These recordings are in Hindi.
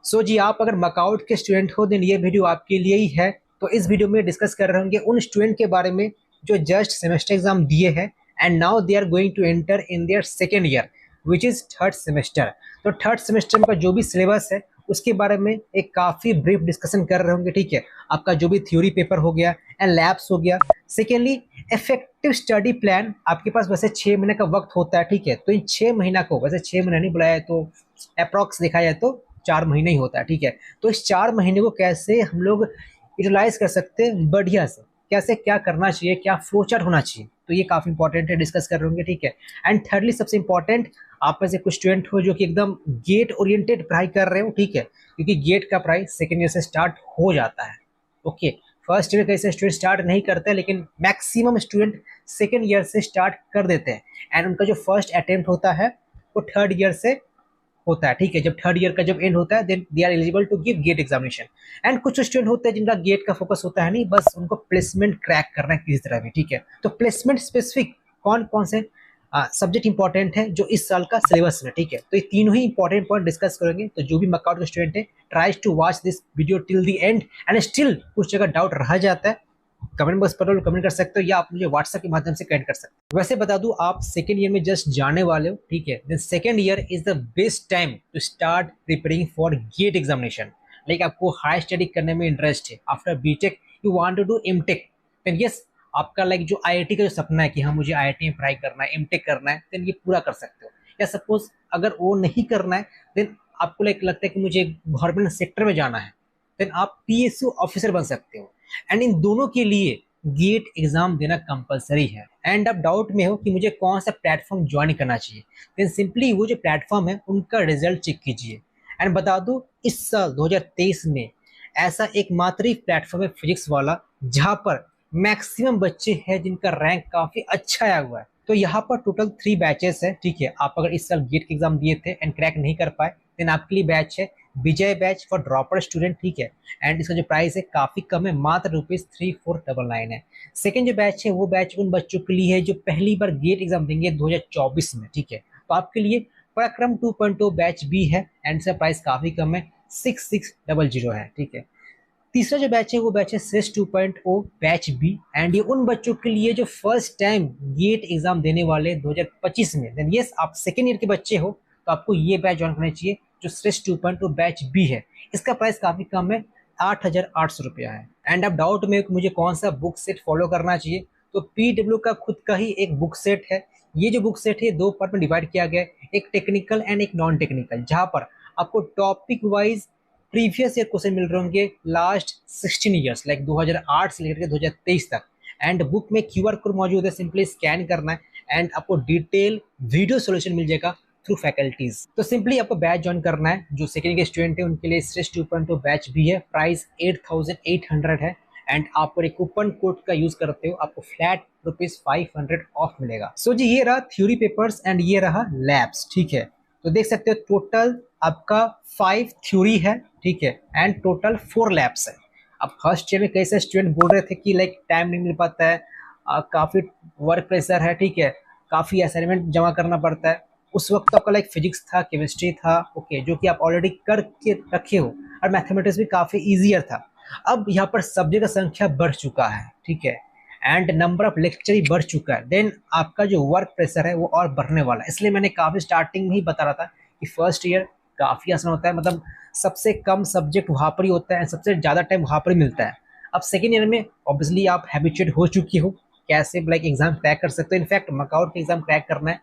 सो जी, आप अगर मकाउट के स्टूडेंट हो देन ये वीडियो आपके लिए ही है। तो इस वीडियो में डिस्कस कर रहे होंगे उन स्टूडेंट के बारे में जो जस्ट सेमेस्टर एग्जाम दिए हैं and now they are going to enter in their second year which is third semester. तो थर्ड सेमेस्टर में का जो भी सिलेबस है उसके बारे में एक काफ़ी ब्रीफ डिस्कशन कर रहे होंगे। ठीक है, आपका जो भी थ्योरी पेपर हो गया एंड लैब्स हो गया। सेकेंडली, इफेक्टिव स्टडी प्लान आपके पास वैसे 6 महीने का वक्त होता है। ठीक है, तो इन 6 महीना को वैसे 6 महीना नहीं बुलाया तो अप्रॉक्स देखा जाए तो 4 महीने ही होता है। ठीक है, तो इस 4 महीने को कैसे हम लोग यूटिलाइज कर सकते हैं बढ़िया से, कैसे क्या करना चाहिए, क्या फ्लो चार्ट होना चाहिए, तो ये काफ़ी इंपॉर्टेंट है, डिस्कस कर रहे होंगे। ठीक है, एंड थर्डली सबसे इंपॉर्टेंट, आप में से कुछ स्टूडेंट हो जो कि एकदम गेट ओरिएंटेड पढ़ाई कर रहे हो। ठीक है, क्योंकि गेट का पढ़ाई सेकेंड ईयर से स्टार्ट हो जाता है। ओके, फर्स्ट ईयर कैसे स्टूडेंट स्टार्ट नहीं करते, लेकिन मैक्सिमम स्टूडेंट सेकेंड ईयर से स्टार्ट कर देते हैं एंड उनका जो फर्स्ट अटेम्प्ट होता है वो थर्ड ईयर से होता है। ठीक है, जब थर्ड ईयर का जब एंड होता है then they are eligible to give GATE examination. And कुछ स्टूडेंट होते हैं जिनका गेट का फोकस होता है नहीं, बस उनको प्लेसमेंट क्रैक करना है किसी तरह भी। ठीक है, तो प्लेसमेंट स्पेसिफिक कौन कौन से सब्जेक्ट इंपॉर्टेंट है जो इस साल का सिलेबस में। ठीक है, तो ये तीनों ही इंपॉर्टेंट पॉइंट डिस्कस करेंगे। तो जो भी मकाउट के स्टूडेंट है tries to watch this video till the end and still कुछ जगह डाउट रह जाता है, कमेंट बॉक्स पर कमेंट कर सकते हो या आप मुझे व्हाट्सएप के माध्यम से कनेक्ट कर सकते हो। वैसे बता दूं, आप सेकेंड ईयर में जस्ट जाने वाले हो। ठीक है, then second year is the best time to start preparing for GATE examination. Like आपको हाई स्टडी करने में इंटरेस्ट है, after BTech you want to do MTech, then yes आपका लाइक जो आईआईटी का जो सपना है कि हाँ मुझे आईआईटी में पढ़ाई करना है, एमटेक करना है, देन ये पूरा कर सकते हो। या सपोज अगर वो नहीं करना है, देन आपको लाइक लगता है कि मुझे गवर्नमेंट सेक्टर में जाना है, देन आप पीएसयू ऑफिसर बन सकते हो। एंड इन दोनों के लिए गेट एग्जाम देना कंपलसरी है। एंड आप डाउट में हो कि मुझे कौन सा प्लेटफॉर्म ज्वाइन करना चाहिए, देन सिंपली वो जो प्लेटफॉर्म है उनका रिजल्ट चेक कीजिए। एंड बता दूं, इस साल 2023 में ऐसा एकमात्र ही प्लेटफॉर्म है फिजिक्स वाला जहां पर मैक्सिमम बच्चे हैं जिनका रैंक काफी अच्छा आया हुआ है। तो यहाँ पर टोटल 3 बैचेस है। ठीक है, आप अगर इस साल गेट के एग्जाम दिए थे एंड क्रैक नहीं कर पाए, देन आपके लिए बैच है विजय बैच फॉर ड्रॉपर स्टूडेंट। ठीक है, एंड इसका जो प्राइस है काफी कम है, मात्र ₹3499 है। सेकंड जो बैच है वो बैच उन बच्चों के लिए है जो पहली बार गेट एग्जाम देंगे 2024 में। ठीक है, तो आपके लिए पराक्रम 2.0 बैच भी है एंड इसका प्राइस काफी कम है, 6600 है। ठीक है, तीसरा जो बैच है वो बैच है सेस 2.0 बैच बी एंड ये उन बच्चों के लिए जो फर्स्ट टाइम गेट एग्जाम देने वाले 2025 में। देन यस, आप सेकेंड ईयर के बच्चे हो तो आपको ये बैच ज्वाइन करना चाहिए जो श्रेष 2.0 बैच बी है। इसका प्राइस काफी कम है, 8800 रुपया है। एंड आप डाउट में मुझे कौन सा बुक सेट फॉलो करना चाहिए, तो पीडब्ल्यू का खुद का ही एक बुक सेट है। ये जो बुक सेट है 2 पार्ट में डिवाइड किया गया है, एक टेक्निकल एंड एक नॉन टेक्निकल, जहां पर आपको topic wise previous year question मिल रहे होंगे लास्ट 16 ईयर्स, लाइक 2008 से लेकर 2023 तक। एंड बुक में क्यूआर कोड मौजूद है, सिंपली स्कैन करना है एंड आपको डिटेल वीडियो सोल्यूशन मिल जाएगा थ्रू फैकल्टीज। तो सिंपली आपको बैच ज्वाइन करना है। जो सेकेंड के स्टूडेंट है उनके लिए श्रेष्ठ 2.2 बैच भी है, प्राइस 8800 है। एंड आप अगर एक कूपन कोड का यूज करते हो आपको फ्लैट ₹500 ऑफ मिलेगा। सो जी, ये रहा थ्योरी पेपर्स एंड ये रहा लैब्स। ठीक है, तो देख सकते हो टोटल आपका 5 थ्योरी है। ठीक है, एंड टोटल 4 लैब्स है। अब फर्स्ट ईयर में कैसे स्टूडेंट बोल रहे थे कि लाइक टाइम नहीं मिल पाता है, काफ़ी वर्क प्रेशर है। ठीक है, काफ़ी असाइनमेंट जमा करना पड़ता है। उस वक्त तो आपका लाइक फिजिक्स था, केमिस्ट्री था, ओके, जो कि आप ऑलरेडी करके रखे हो, और मैथमेटिक्स भी काफ़ी ईजियर था। अब यहाँ पर सब्जेक्ट का संख्या बढ़ चुका है। ठीक है, एंड नंबर ऑफ लेक्चर ही बढ़ चुका है, देन आपका जो वर्क प्रेशर है वो और बढ़ने वाला है। इसलिए मैंने काफ़ी स्टार्टिंग में ही बता रहा था कि फर्स्ट ईयर काफ़ी आसान होता है, मतलब सबसे कम सब्जेक्ट वहाँ पर ही होता है, सबसे ज़्यादा टाइम वहाँ पर ही मिलता है। अब सेकेंड ईयर में ऑब्वियसली आप हैबिचुएट हो चुकी हो कैसे लाइक एग्जाम क्रैक कर सकते हो। इनफैक्ट मकाउट का एग्जाम क्रैक करना है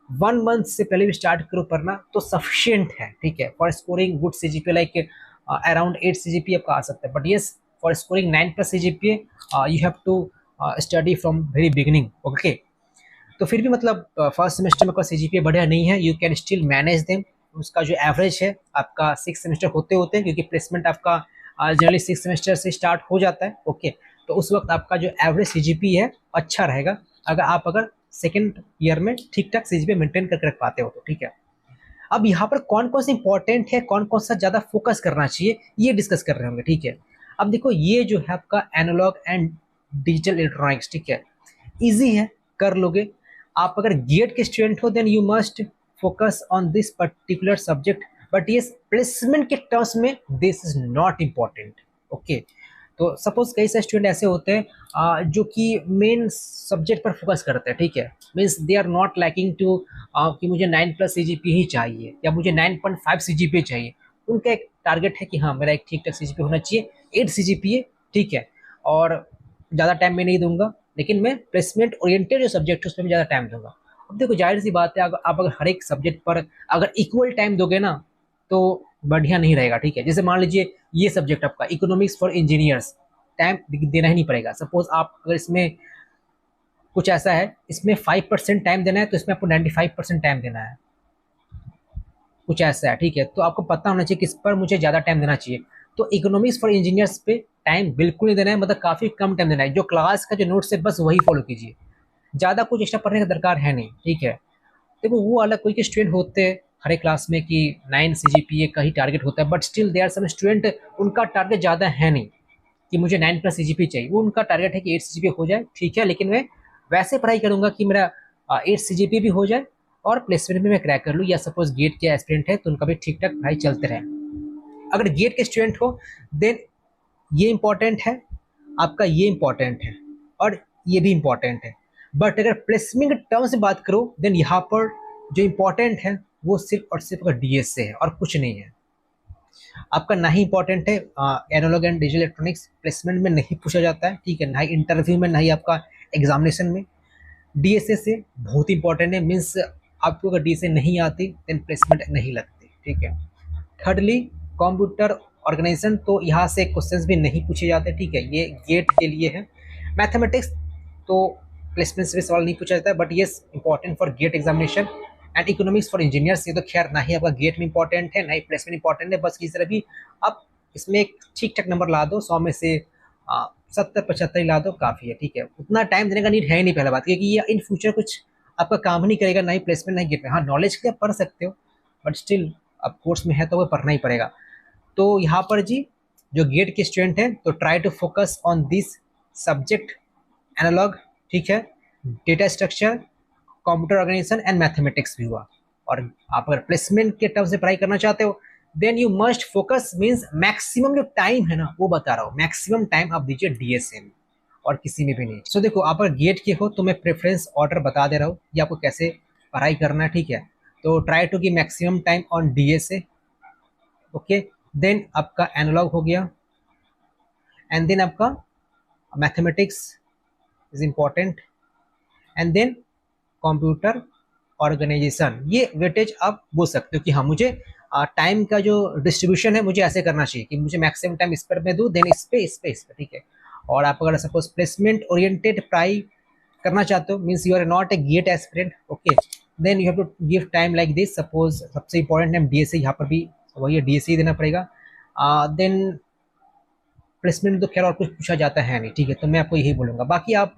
1 मंथ से पहले भी स्टार्ट करो पढ़ना तो सफिशियंट है। ठीक है, for scoring good CGPA like around 8 CGPA आपका आ सकता है, but yes for scoring 9+ CGPA you have to study from very beginning. Okay, तो फिर भी मतलब फर्स्ट सेमेस्टर में कोई सीजीपीए बढ़िया नहीं है, you can still manage them. उसका जो एवरेज है आपका 6 सेमेस्टर होते होते, क्योंकि प्लेसमेंट आपका जनरली 6 सेमेस्टर से स्टार्ट हो जाता है। ओके, तो उस वक्त आपका जो एवरेज सीजीपी है अच्छा रहेगा, अगर सेकेंड ईयर में ठीक ठाक सीजीपी मेंटेन करके रख पाते हो तो। ठीक है, अब यहाँ पर कौन कौन सा इंपॉर्टेंट है, कौन कौन सा ज़्यादा फोकस करना चाहिए, ये डिस्कस कर रहे होंगे। ठीक है, अब देखो ये जो है आपका एनालॉग एंड डिजिटल इलेक्ट्रॉनिक्स, ठीक है, इजी है, कर लोगे। आप अगर गेट के स्टूडेंट हो then you must focus on this particular subject but ये प्लेसमेंट के टर्म्स में this is not important. Okay, तो सपोज कई सारे स्टूडेंट ऐसे होते हैं जो कि मेन सब्जेक्ट पर फोकस करते हैं, ठीक है, means they are not liking to कि मुझे 9+ CGPA ही चाहिए या मुझे 9.5 CGPA चाहिए। उनका एक टारगेट है कि हाँ मेरा एक ठीक ठाक CGPA होना चाहिए, 8 CGPA, ठीक है, और ज़्यादा टाइम मैं नहीं दूंगा, लेकिन मैं प्लेसमेंट ओरिएंटेड जो सब्जेक्ट है उसमें ज़्यादा टाइम दूंगा। अब देखो जाहिर सी बात है, अगर आप अगर हर एक सब्जेक्ट पर अगर इक्वल टाइम दोगे ना तो बढ़िया नहीं रहेगा, ठीक है। जैसे मान लीजिए ये सब्जेक्ट आपका इकोनॉमिक्स फॉर इंजीनियर्स, टाइम देना ही नहीं पड़ेगा। सपोज आप अगर इसमें कुछ ऐसा है, इसमें 5% टाइम देना है तो इसमें आपको 95% टाइम देना है, कुछ ऐसा है, ठीक है। तो आपको पता होना चाहिए किस पर मुझे ज़्यादा टाइम देना चाहिए। तो इकोनॉमिक्स फॉर इंजीनियर्स पे टाइम बिल्कुल नहीं देना है, मतलब काफ़ी कम टाइम देना है। जो क्लास का जो नोट्स है बस वही फॉलो कीजिए, ज़्यादा कुछ एक्स्ट्रा पढ़ने का दरकार है नहीं, ठीक है। देखो वो अलग कोई के स्टूडेंट होते हैं हर एक क्लास में कि 9 CGPA का ही टारगेट होता है, but still there are some student उनका टारगेट ज़्यादा है नहीं कि मुझे 9+ CGPA चाहिए, वो उनका टारगेट है कि 8 CGPA हो जाए, ठीक है, लेकिन मैं वैसे पढ़ाई करूंगा कि मेरा 8 CGPA भी हो जाए और प्लेसमेंट में मैं क्रैक कर लूँ, या सपोज गेट के एस्पिरेंट है तो उनका भी ठीक ठाक पढ़ाई चलते रहे। अगर गेट के स्टूडेंट हो देन ये इंपॉर्टेंट है, आपका ये इंपॉर्टेंट है और ये भी इंपॉर्टेंट है। बट अगर प्लेसमेंट के टर्म से बात करो देन यहाँ पर जो इंपॉर्टेंट है वो सिर्फ और सिर्फ अगर DSA है और कुछ नहीं है। आपका ना ही इंपॉर्टेंट है analog and digital electronics, placement में नहीं पूछा जाता है, ठीक है, ना ही इंटरव्यू में, ना ही आपका एग्जामिनेशन में। DSA से बहुत इंपॉर्टेंट है, मीन्स आपको अगर DSA नहीं आती देन प्लेसमेंट नहीं लगती, ठीक है। थर्डली कंप्यूटर ऑर्गेनाइजेशन, तो यहाँ से क्वेश्चंस भी नहीं पूछे जाते, ठीक है, ये गेट के लिए है। मैथमेटिक्स तो प्लेसमेंट से भी सवाल नहीं पूछा जाता है, बट ये important for GATE examination. And economics for engineers, ये तो खैर ना ही आपका गेट में इंपॉर्टेंट है ना ही प्लेसमेंट इंपॉर्टेंट है, बस किसी तरह भी आप इसमें एक ठीक ठाक नंबर ला दो, 100 में से 70-75 ला दो, काफ़ी है, ठीक है। उतना टाइम देने का नीड है ही नहीं, पहला बात, क्योंकि ये इन फ्यूचर कुछ आपका काम नहीं करेगा, ना ही प्लेसमेंट ना ही गेट में। हाँ नॉलेज के लिए आप पढ़ सकते हो, बट स्टिल अब कोर्स में है तो वो पढ़ना ही पड़ेगा। तो यहाँ पर जी जो गेट के स्टूडेंट हैं तो try to focus on this subject analog, ठीक है, data structure, computer organization and mathematics भी हुआ। और आप अगर प्लेसमेंट के टर्म से पढ़ाई करना चाहते हो then you must focus, means maximum जो टाइम है ना वो बता रहा हूँ, मैक्सिमम टाइम आप दीजिए DSA में और किसी में भी नहीं। सो देखो आप अगर गेट के हो तो मैं प्रेफरेंस ऑर्डर बता दे रहा हूँ कि आपको कैसे पढ़ाई करना है, ठीक है। तो try to give maximum time on DSA, okay, then आपका एनालॉग हो गया, एंड देन आपका mathematics is important, and then computer organization. ये वेटेज आप बोल सकते हो कि हाँ मुझे टाइम का जो डिस्ट्रीब्यूशन है मुझे ऐसे करना चाहिए कि मुझे मैक्सिमम टाइम इस पर मैं दूँ, देन इस पे, ठीक है। और आप अगर सपोज प्लेसमेंट ओरिएंटेड पढ़ाई करना चाहते हो, means you are not a GATE aspirant, okay, then you have to give time like this. Suppose सबसे इंपॉर्टेंट है DSA, यहाँ पर भी वही है, DSA देना पड़ेगा। देन प्लेसमेंट तो खैर और कुछ पूछा जाता है नहीं, ठीक है, तो मैं आपको यही बोलूँगा। बाकी आप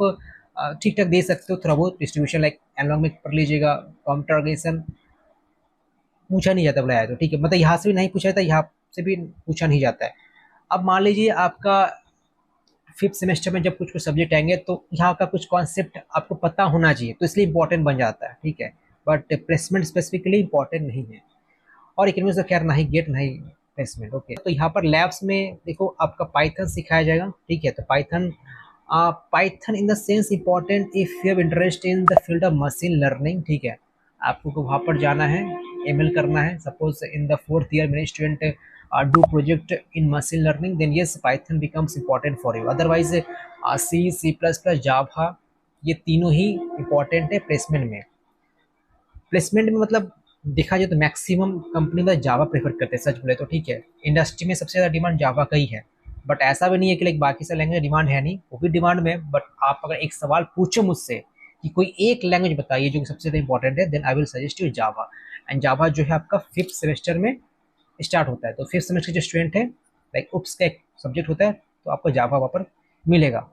ठीक ठाक दे सकते हो, थोड़ा बहुत डिस्ट्रीब्यूशन लाइक एनालॉग में पढ़ लीजिएगा, कंप्यूटर ऑर्गेनाइजेशन पूछा नहीं जाता बुलाया तो, ठीक है, मतलब यहाँ से भी नहीं पूछा जाता, यहाँ से भी पूछा नहीं जाता है। अब मान लीजिए आपका 5th सेमेस्टर में जब कुछ कुछ सब्जेक्ट आएंगे तो यहाँ का कुछ कॉन्सेप्ट आपको पता होना चाहिए, तो इसलिए इंपॉर्टेंट बन जाता है, ठीक है, बट प्लेसमेंट स्पेसिफिकली इंपॉर्टेंट नहीं है। और इकोनॉमिक्स तो खैर ना ही गेट ना ही प्लेसमेंट, ओके। तो यहाँ पर लैब्स में देखो आपका पाइथन सिखाया जाएगा, ठीक है। तो Python Python in the sense important if you have interest in the field of machine learning, ठीक है। आपको वहाँ पर जाना है, ML करना है। Suppose in the 4th year मेरे student do project in machine learning, then yes Python becomes important for you. Otherwise C++, Java, ये तीनों ही इंपॉर्टेंट है प्लेसमेंट में। प्लेसमेंट में मतलब देखा जाए तो मैक्सिमम कंपनी में जावा प्रेफर करते हैं, सच बोले तो, ठीक है। इंडस्ट्री में सबसे ज़्यादा डिमांड जावा का ही है, बट ऐसा भी नहीं है कि लाइक बाकी से लैंग्वेज डिमांड है नहीं, वो भी डिमांड में है। बट आप अगर एक सवाल पूछो मुझसे कि कोई एक लैंग्वेज बताइए जो कि सबसे ज़्यादा इंपॉर्टेंट है, then I will suggest you Java. And Java जो है आपका 5th सेमेस्टर में स्टार्ट होता है, तो 5th सेमेस्टर के जो स्टूडेंट है लाइक उप्स का एक सब्जेक्ट होता है, तो आपको जावा वहाँ पर मिलेगा।